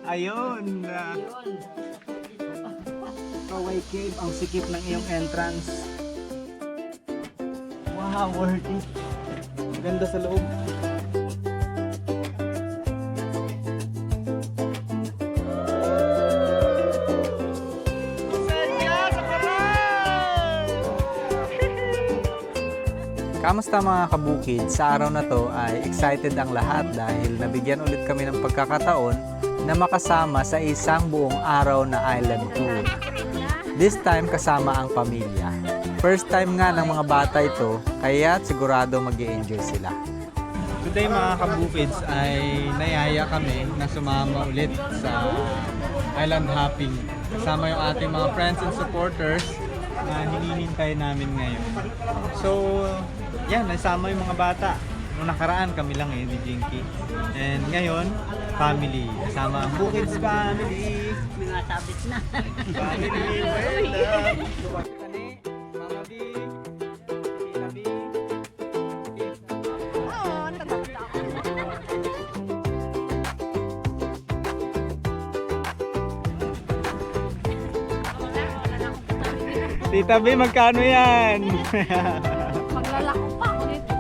Ayun. Kaway Cave, ang sikip ng iyong entrance. Wow, worth it. Ganda sa loob. Kamusta mga kabukid? Sa araw na to ay excited ang lahat dahil nabigyan ulit kami ng pagkakataon na makasama sa isang buong araw na island tour. This time kasama ang pamilya. First time nga ng mga bata ito, kaya sigurado mag-i-enjoy sila. Today mga kabukids ay nayaya kami na sumama ulit sa island hopping. Kasama yung ating mga friends and supporters na hinihintay namin ngayon. So, yan, nasama yung mga bata. Noong nakaraan kami lang ni Jinky. And ngayon, family. Kasama ang Bukids family. Mga sabit na. Family, well done. Kani, Mama B, Tita B. Tita B, magkano yan? Maglalako pa ako nito.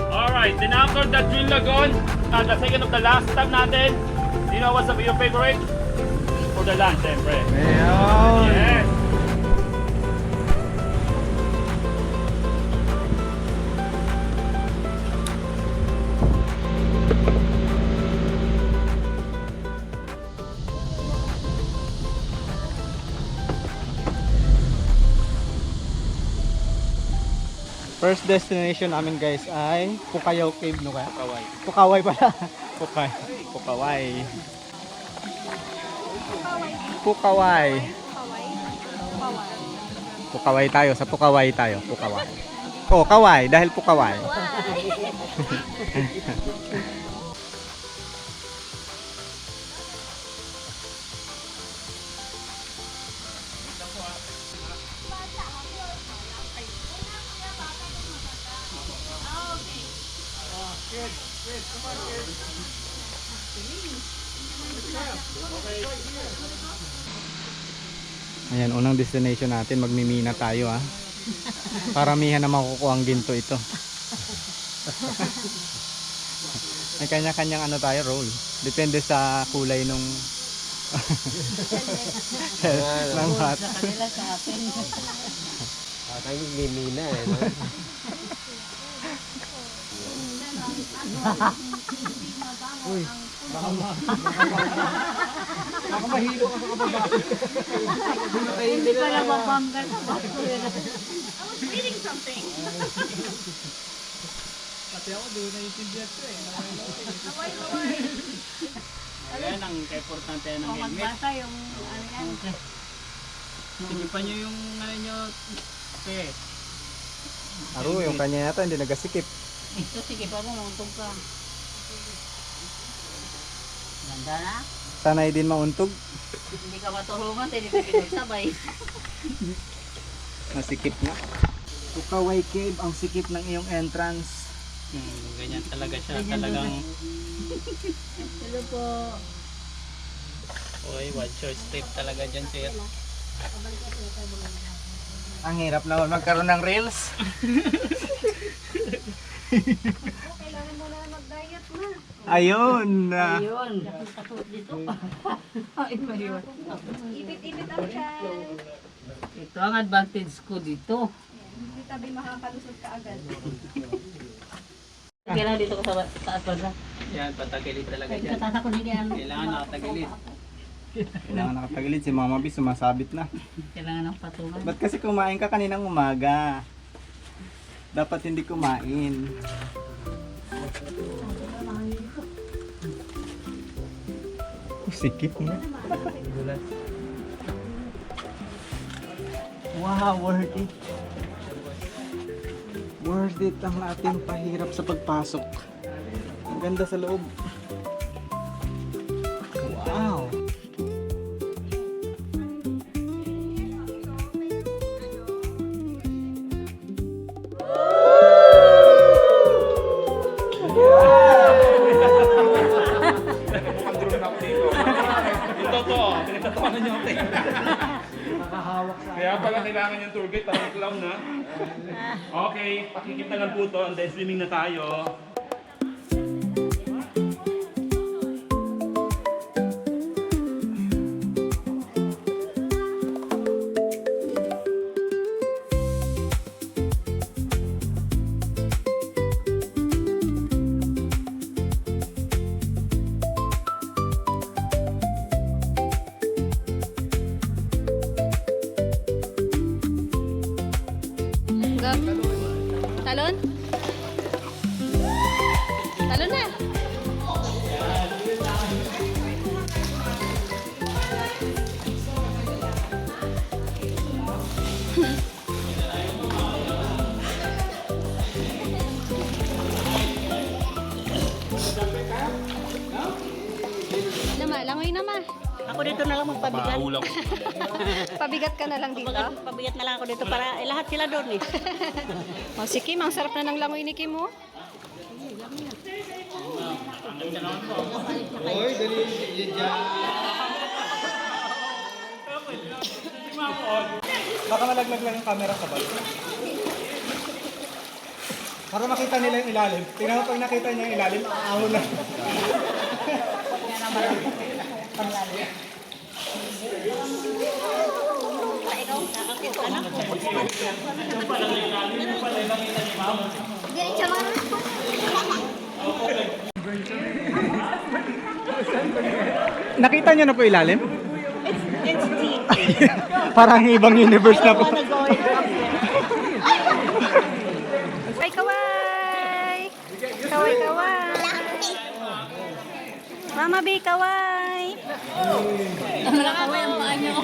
Alright, then after that Drill Lagoon, the second of the last stop natin, you know what's your favorite? For the lunch, siyempre. Ayun. Yes! First destination namin guys ay Pukayaw Cave, no kaya? Kaway. Pukaway pala. Pukaway. Pukaway. Pukaway tayo, sa Pukaway tayo, Pukaway. Oh, Kaway, dahil Pukaway. Ayan, unang destination natin, magmimina tayo ha. Paramihan na makukuha ang ginto ito. May kanya-kanyang ano tayo, roll. Depende sa kulay nung ng hat. Sa kanila sa atin. Tayo magmimina eh, no? Uy, baka mahilo ka sa kababa. Hindi pala mabangga sa bato. Pati ako, di na itindihan ko eh. Ayan ang importante ng Kung helmet. magbasa yung ano yan. Sinipan nyo yung ano nyo. Okay. Aro, yung kanya yata hindi nagasikip. Ito sige pa mo, mauntog ka. Ganda na. Sanay din mauntog. Hindi ka matulungan, hindi ka pinagsabay. Nasikip na. Pukaway Cave, ang sikip ng iyong entrance. Ganyan talaga siya. Ganyan Talagang, Hello po. oy, watch your step talaga dyan, sir. Ang hirap naman magkaroon ng reels. Kailangan mo na mag-diet na. Ayun. Ayun. Takot dito. Ay, mahirap. Ipit-ipit ang tiyan. Ito ang advantage ko dito. Hindi tabi makakalusot ka agad. Kailangan dito ko sa taas pa na. Yan, patagilid talaga Kahit dyan. katata ko hindi yan. Kailangan nakatagilid. Kailangan nakatagilid. Si Mama B sumasabit na. Kailangan ng patungan. Ba't kasi kumain ka kaninang umaga? Dapat hindi kumain. Sikip na. Wow, worth it. Worth it ang ating pahirap sa pagpasok. Ang ganda sa loob. Wow. Kaya pala kailangan yung tour guide, parang clown na. Okay, pakikip na lang po to, and then swimming na tayo. Go. Talon? Talon na. Nama, langoy naman. Ako dito na lang magpabigat. Paulang. Pabigat ka na lang dito. Pabigat na lang ako dito para lahat sila doon eh. Oh, si Kim, ang sarap na ng langoy ni Kim, oh. Baka malaglag lang yung camera sa bal. Para makita nila yung ilalim. Tingnan mo pag nakita niya yung ilalim, aahon na. Nakita niyo na po ilalim? It's deep. Parang ibang universe na po. Kaway, kaway! Kaway, kaway! Mama B, kaway! Wala kaway ang paa niyo.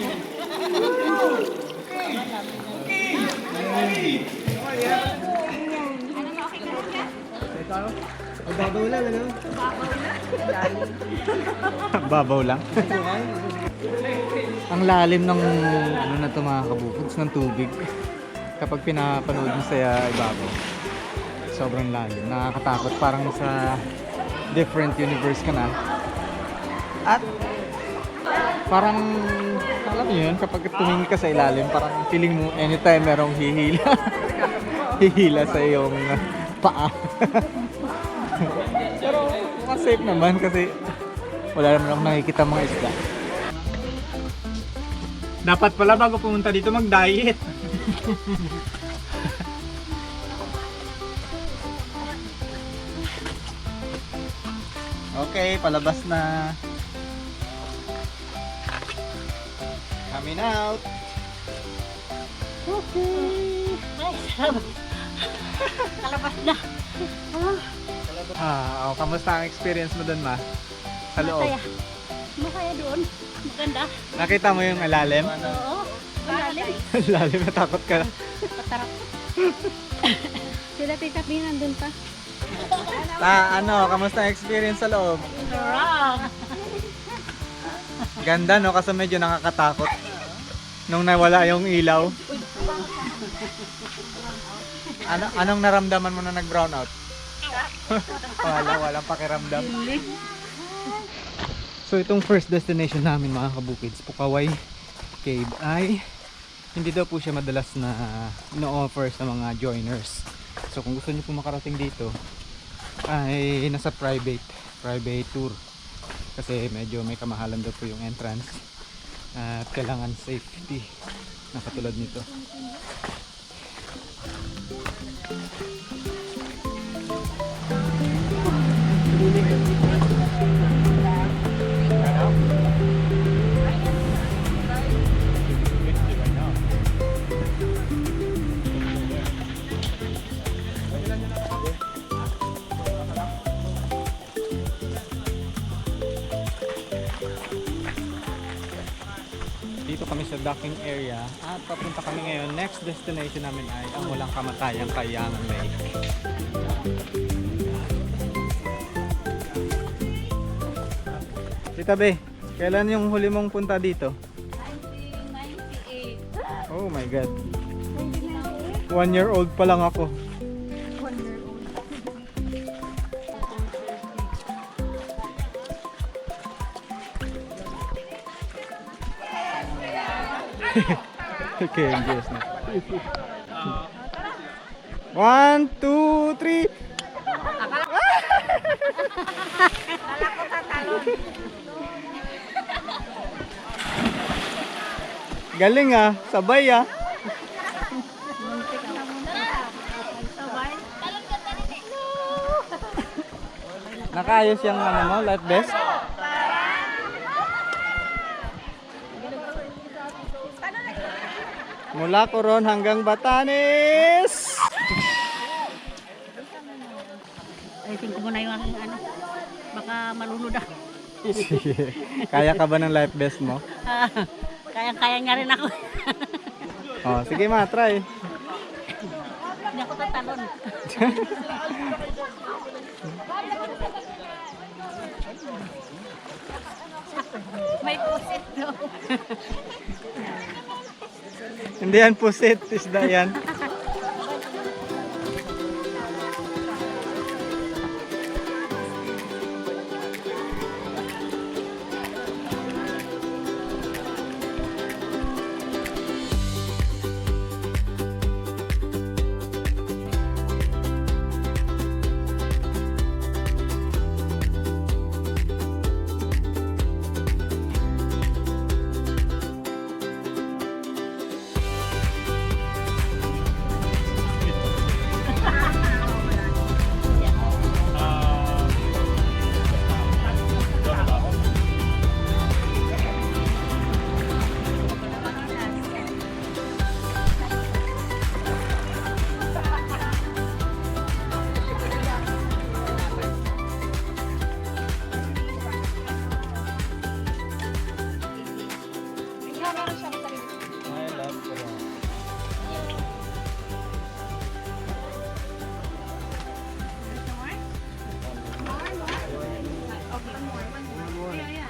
Babaw lang, ano? Babaw lang. Ang lalim ng ano na to mga kabukids, ng tubig. Kapag pinapanood mo sa ibabaw. Sobrang lalim. Nakakatakot. Parang sa different universe ka na. At parang alam mo yun, kapag tumingin ka sa ilalim, parang feeling mo anytime merong hihila. Hihila sa iyong paa. Pero mukhang safe naman kasi wala naman akong nakikita mga isda. Dapat pala bago pumunta dito mag-diet. Okay, palabas na. Coming out. Kalabas na. Kamusta ang experience mo dun, Ma? Sa loob. Masaya. Masaya doon. Maganda. Nakita mo yung ilalim? Oo. Malalim. Lalim, natakot ka. Patarap. Sila Tita B, nandun pa. Kamusta ang experience sa loob? Sarap. Ganda, no? Kasi medyo nakakatakot. Nung nawala yung ilaw. Anong naramdaman mo na nag-brown out? Walang pakiramdam. So itong first destination namin mga kabukids, Pukaway Cave, ay hindi daw po siya madalas na ino-offer sa mga joiners. So kung gusto niyo po makarating dito, ay nasa private tour. Kasi medyo may kamahalan daw po yung entrance. At kailangan safety na katulad nito. Dito kami sa docking area at papunta kami ngayon. Next destination namin ay ang walang kamatayang Kayangan Lake. Tita Be, kailan yung huli mong punta dito? 1998. Oh my God. 1-year-old pa lang ako. Okay, yes na. 1, 2, 3. Galing ah, sabay ah. Nakaayos yung ano mo, life vest? Mula Coron hanggang Batanes. Ayusin ko muna yung aking ano. Baka malunod ah. Kaya ka ba ng life vest mo? Kayang-kaya nga rin ako. Oh, sige ma, try. Hindi ako tatalon. May pusit no. Hindi yan pusit, isda yan.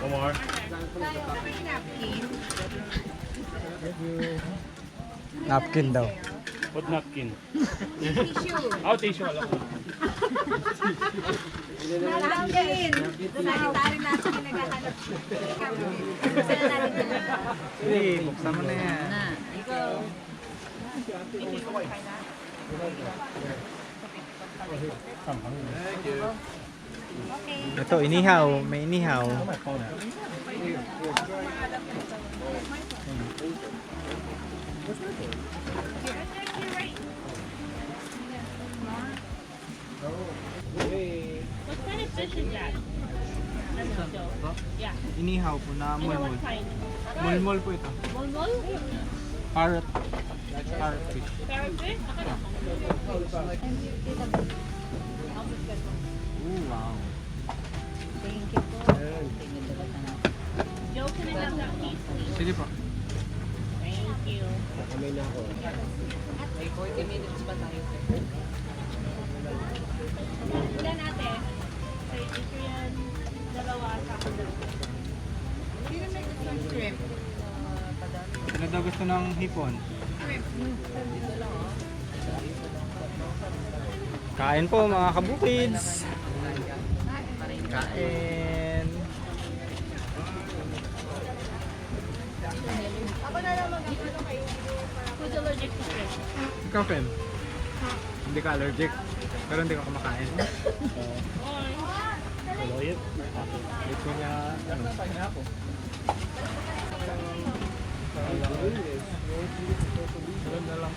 One more. Napkin daw. What napkin? Oh, tissue. Alam ko. Napkin. Sanitary natin yung naghahanap. Sige, buksan mo na yan. Ito, inihaw. May inihaw. What kind of fish is that? Yeah. Inihaw po na mulmul. What kind? Mulmul po ito. Molmol? Parrot. Parrot fish. Parrot fish? Ooh, wow. Joe, can I have that piece, please? Sige po. Thank you. Kamay na ako. Ilan ate? Say, ito yan. Dalawa. Tapos Ano daw gusto ng hipon? Kain po mga kabukids. Kain. who's allergic to fish? Ikaw, Fen? Hindi ka allergic. Pero hindi ka kumakain. Loyet. Gusto niya, ano? Sunod na lang.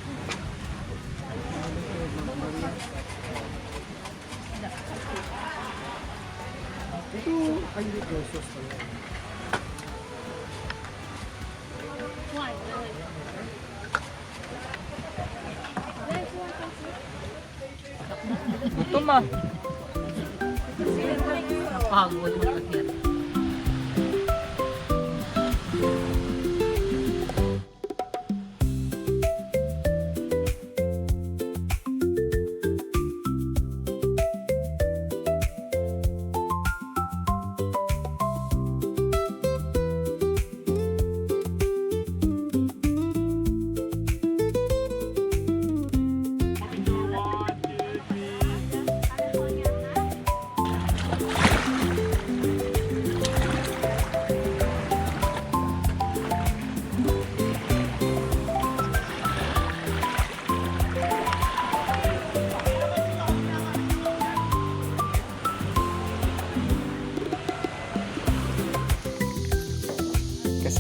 Ito, ay hindi ko sauce pala. Why? Gutom ah. Pagod mo kasi.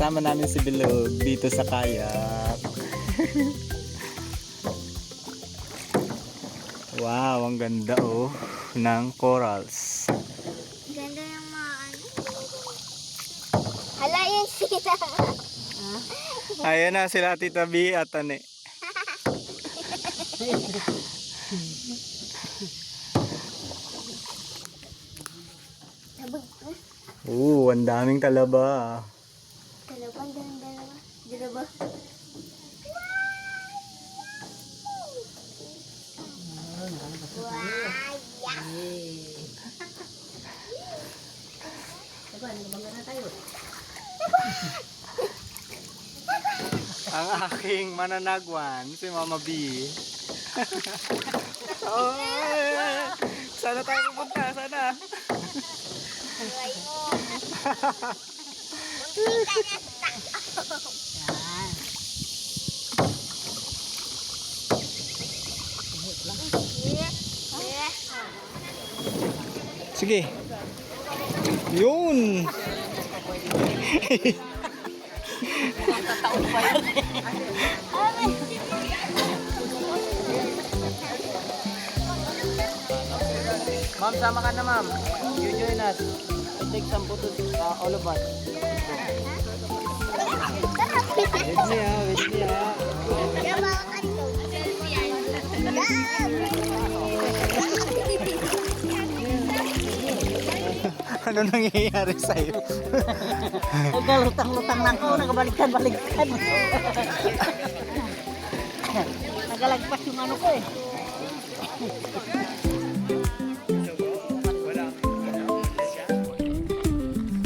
Kasama namin si Bilog dito sa kayak. Wow, ang ganda oh ng corals. Ganda yung mga ano. Hala yung sila. Ayan na sila Tita B at Ane. Ang daming talaba. Dalawa. Dalawa. Ang aking mananagwan, si Mama B. Oh, sana tayo pupunta, sana. Sige. Yun. Ma'am, sama ka na ma'am. You join us. I take some photos, all of us. Wait me Ano nangyayari sa'yo? Nagalutang-lutang na ako, nagabaliktad-baliktad. Nagalagpas yung ano ko eh.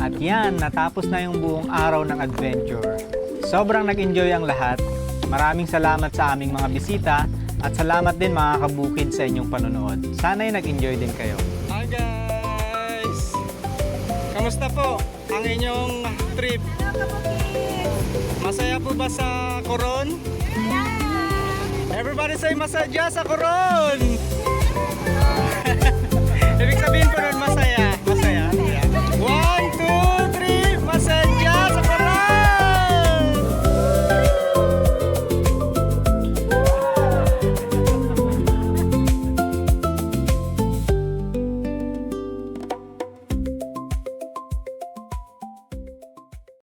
At yan, natapos na yung buong araw ng adventure. Sobrang nag-enjoy ang lahat. Maraming salamat sa aming mga bisita at salamat din mga kabukid sa inyong panonood. Sana'y nag-enjoy din kayo. Hi guys! Kamusta po ang inyong trip? Masaya po ba sa Coron? Everybody say masaya sa Coron! Ibig sabihin po nun masaya.